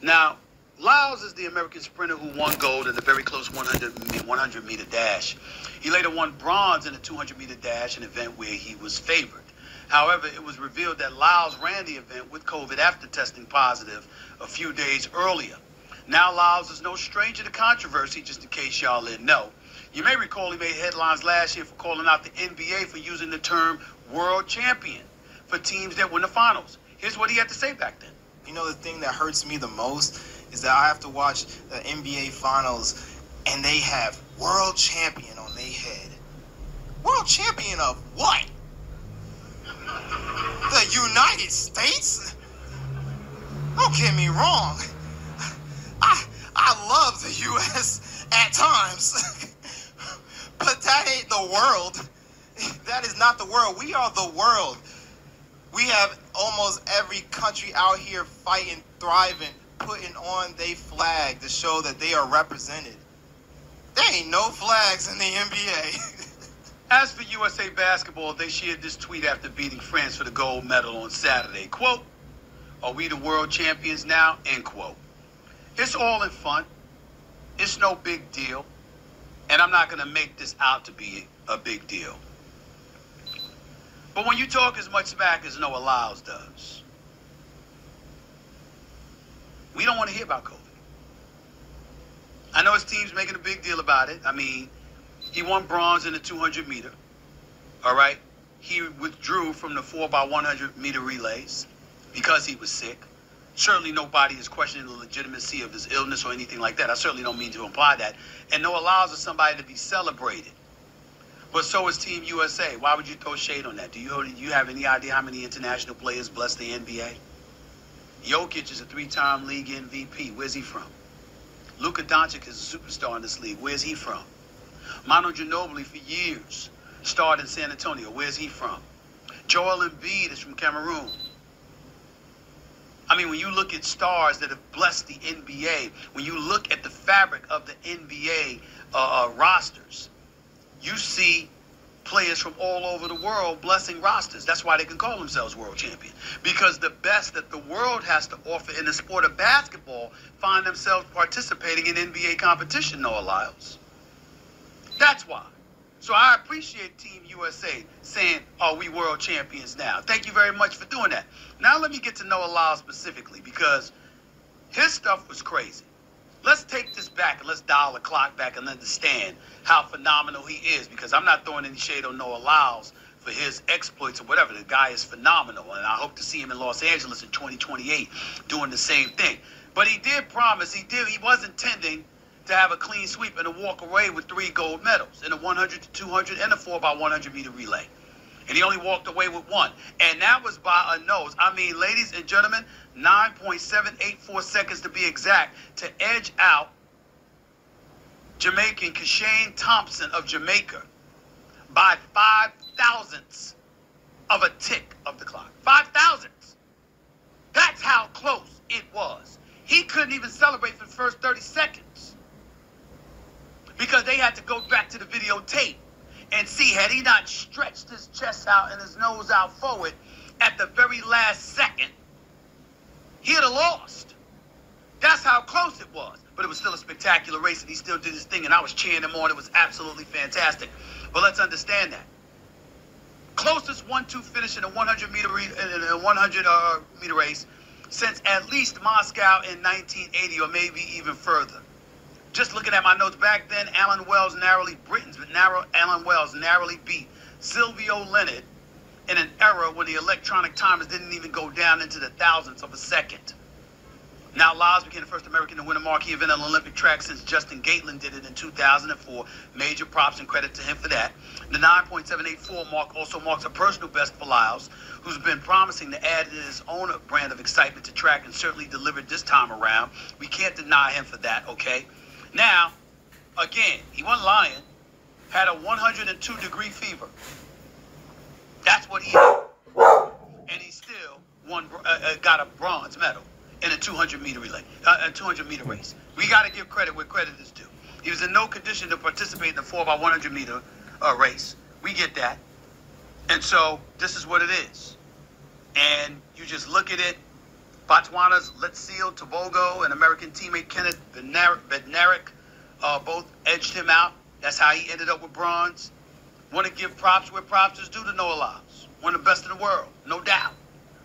Now, Lyles is the American sprinter who won gold in the very close 100-meter dash. He later won bronze in the 200-meter dash, an event where he was favored. However, it was revealed that Lyles ran the event with COVID after testing positive a few days earlier. Now, Lyles is no stranger to controversy, just in case y'all didn't know. You may recall he made headlines last year for calling out the NBA for using the term world champion for teams that win the finals. Here's what he had to say back then. You know, the thing that hurts me the most is that I have to watch the NBA finals and they have world champion on their head. World champion of what? The United States? Don't get me wrong. I love the U.S. at times, but that ain't the world. That is not the world. We are the world. We have almost every country out here fighting, thriving, putting on their flag to show that they are represented. There ain't no flags in the NBA. As for USA Basketball, they shared this tweet after beating France for the gold medal on Saturday. Quote, "Are we the world champions now?" End quote. It's all in fun. It's no big deal. And I'm not going to make this out to be a big deal. But when you talk as much smack as Noah Lyles does, we don't want to hear about COVID. I know his team's making a big deal about it. I mean, he won bronze in the 200-meter. All right? He withdrew from the 4x100-meter relays because he was sick. Certainly nobody is questioning the legitimacy of his illness or anything like that. I certainly don't mean to imply that. And Noah Lyles is somebody to be celebrated. But so is Team USA. Why would you throw shade on that? Do you have any idea how many international players bless the NBA? Jokic is a 3-time league MVP. Where's he from? Luka Doncic is a superstar in this league. Where's he from? Manu Ginobili for years starred in San Antonio. Where's he from? Joel Embiid is from Cameroon. I mean, when you look at stars that have blessed the NBA, when you look at the fabric of the NBA rosters, you see players from all over the world blessing rosters. That's why they can call themselves world champion. Because the best that the world has to offer in the sport of basketball find themselves participating in NBA competition, Noah Lyles. That's why. So I appreciate Team USA saying, "Are we world champions now?" Thank you very much for doing that. Now let me get to Noah Lyles specifically, because his stuff was crazy. Let's take this back and let's dial the clock back and understand how phenomenal he is, because I'm not throwing any shade on Noah Lyles for his exploits or whatever. The guy is phenomenal, and I hope to see him in Los Angeles in 2028 doing the same thing. But he did promise, he was intending to have a clean sweep and to walk away with 3 gold medals in the 100 to 200 and the 4x100-meter relay. And he only walked away with 1. And that was by a nose. I mean, ladies and gentlemen, 9.784 seconds to be exact, to edge out Jamaican Kashane Thompson of Jamaica by 5 thousandths of a tick of the clock. 5 thousandths. That's how close it was. He couldn't even celebrate for the first 30 seconds because they had to go back to the videotape and see, had he not stretched his chest out and his nose out forward at the very last second, he'd have lost. That's how close it was. But it was still a spectacular race, and he still did his thing, and I was cheering him on. It was absolutely fantastic. But let's understand that. Closest 1-2 finish in a 100 meter race since at least Moscow in 1980, or maybe even further. Just looking at my notes back then, Alan Wells narrowly beat Silvio Leonard in an era when the electronic timers didn't even go down into the thousandths of a second. Now, Lyles became the first American to win a marquee event on the Olympic track since Justin Gatlin did it in 2004. Major props and credit to him for that. The 9.784 mark also marks a personal best for Lyles, who's been promising to add his own brand of excitement to track and certainly delivered this time around. We can't deny him for that, okay? Now, again, he wasn't lying. Had a 102-degree fever. That's what he had. And he still got a bronze medal in a 200-meter relay, a 200-meter race. We got to give credit where credit is due. He was in no condition to participate in the 4x100-meter race. We get that. And so this is what it is. And you just look at it, Botswana's Letziel Tavogo and American teammate Kenneth Bednarik both edged him out. That's how he ended up with bronze. Want to give props where props is due to Noah Lyes. One of the best in the world, no doubt.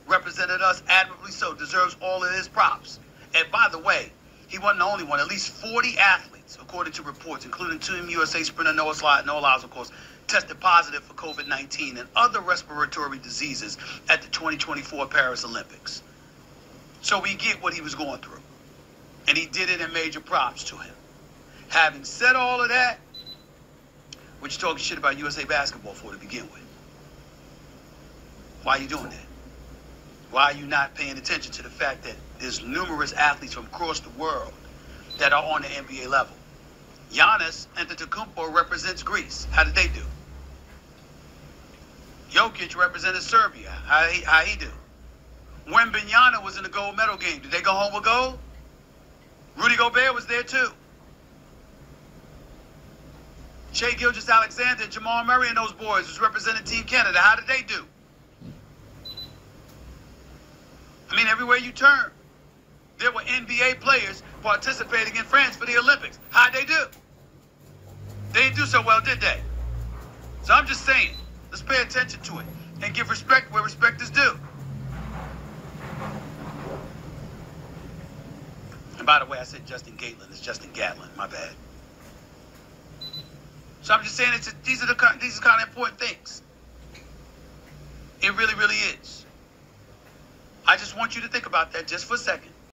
Represented us admirably so, deserves all of his props. And by the way, he wasn't the only one. At least 40 athletes, according to reports, including Team USA sprinter Noah Lyes, of course, tested positive for COVID-19 and other respiratory diseases at the 2024 Paris Olympics. So we get what he was going through. And he did it and major props to him. Having said all of that, what you talking shit about USA basketball for to begin with? Why are you doing that? Why are you not paying attention to the fact that there's numerous athletes from across the world that are on the NBA level? Giannis Antetokounmpo represents Greece. How did they do? Jokic represented Serbia. How he do? Wembanyama was in the gold medal game. Did they go home with gold? Rudy Gobert was there too. Shai Gilgeous-Alexander, Jamal Murray and those boys was representing Team Canada. How did they do? I mean, everywhere you turn, there were NBA players participating in France for the Olympics. How'd they do? They didn't do so well, did they? So I'm just saying, let's pay attention to it and give respect where respect is due. And by the way, I said Justin Gatlin. It's Justin Gatlin. My bad. So I'm just saying these are kind of important things. It really, really is. I just want you to think about that just for a second.